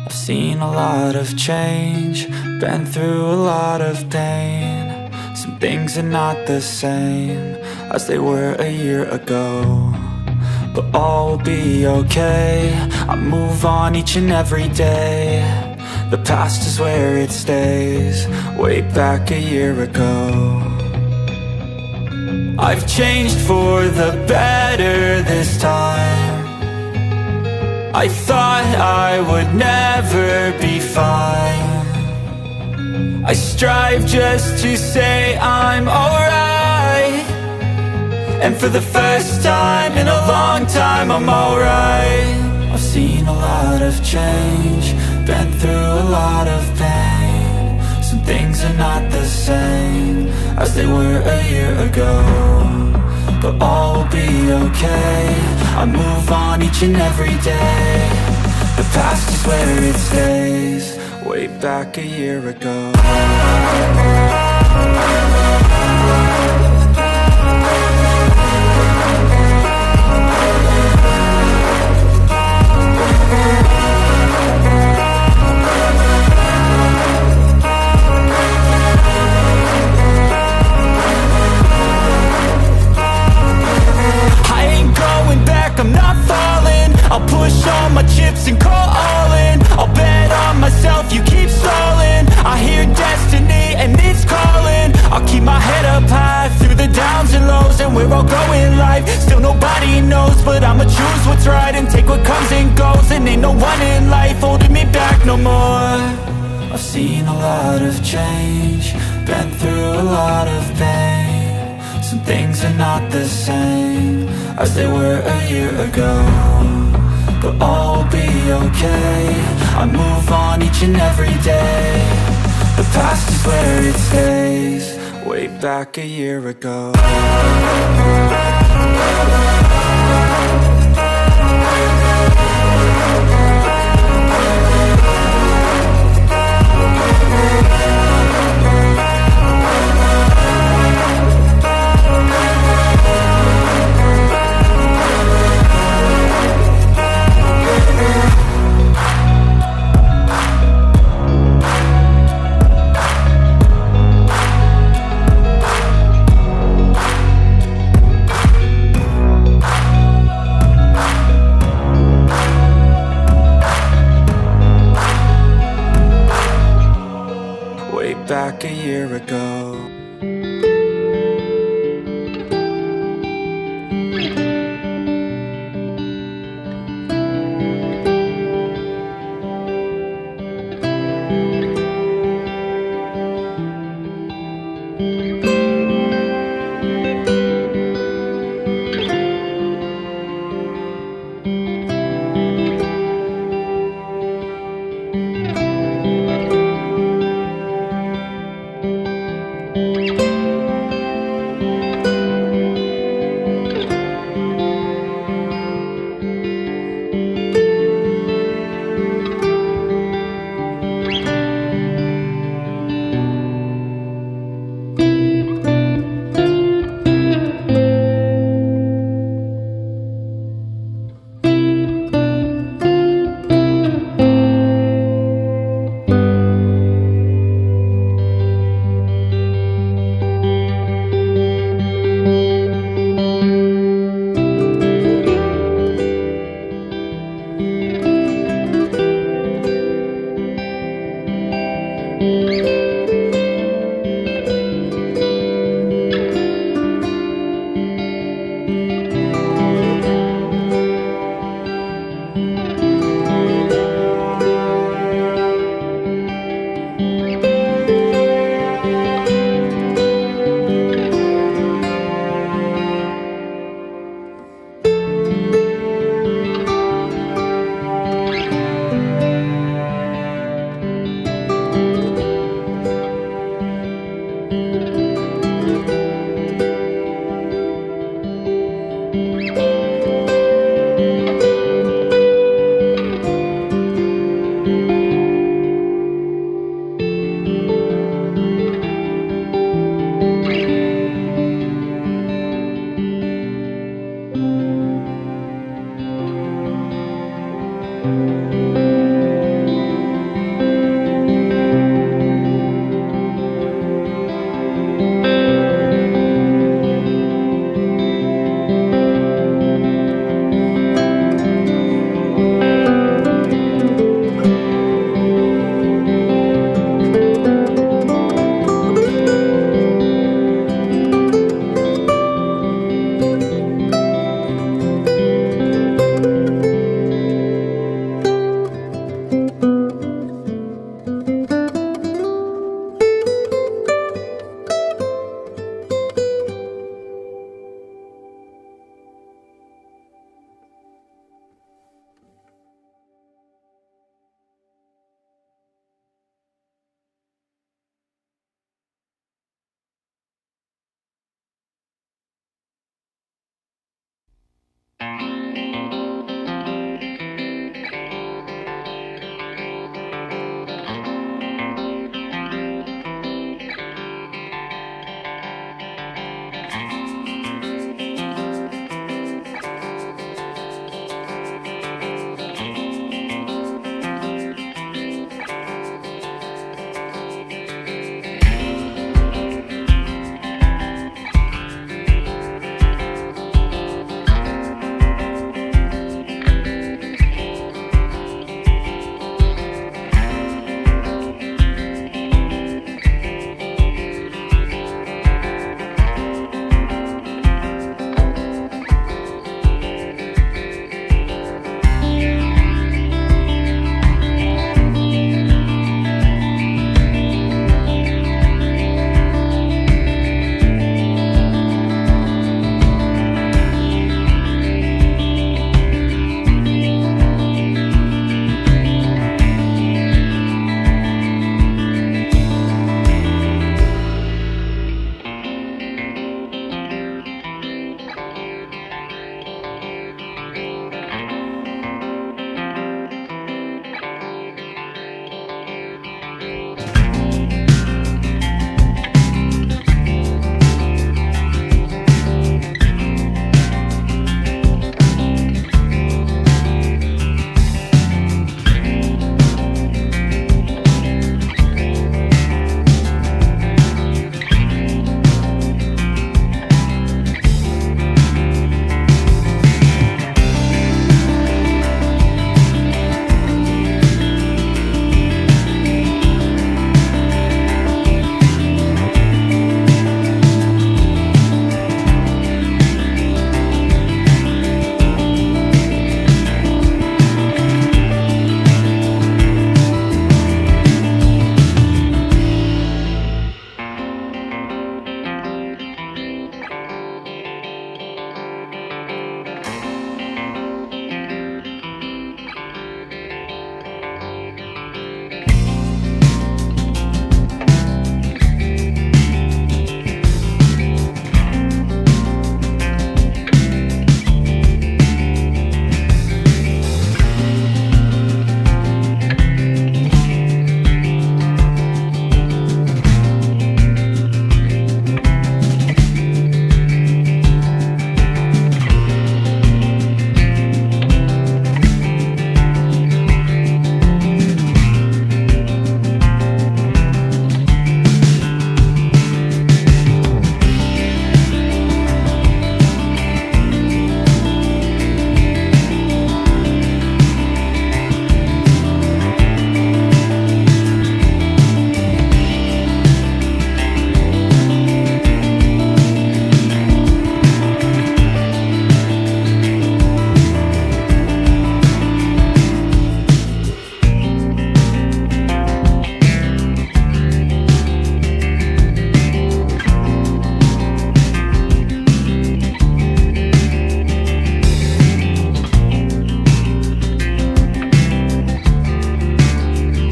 I've seen a lot of change, been through a lot of pain. Some things are not the same as they were a year ago, but all will be okay. I move on each and every day. The past is where it stays, way back a year ago. I've changed for the better this time. I thought I would never be fine. I strive just to say I'm alright, and for the first time in a long time I'm alright. I've seen a lot of change, been through a lot of pain. Some things are not the same as they were a year ago, but all will be okay. I move on each and every day. The past is where it stays, way back a year ago. I'm not falling, I'll push all my chips and call all in. I'll bet on myself, you keep stalling. I hear destiny and it's calling. I'll keep my head up high through the downs and lows, and we're all going life. Still nobody knows, but I'ma choose what's right and take what comes and goes. And ain't no one in life holding me back no more. I've seen a lot of change, been through a lot of pain. Some things are not the same as they were a year ago, but all will be okay. I move on each and every day. The past is where it stays, way back a year ago. Back a year ago.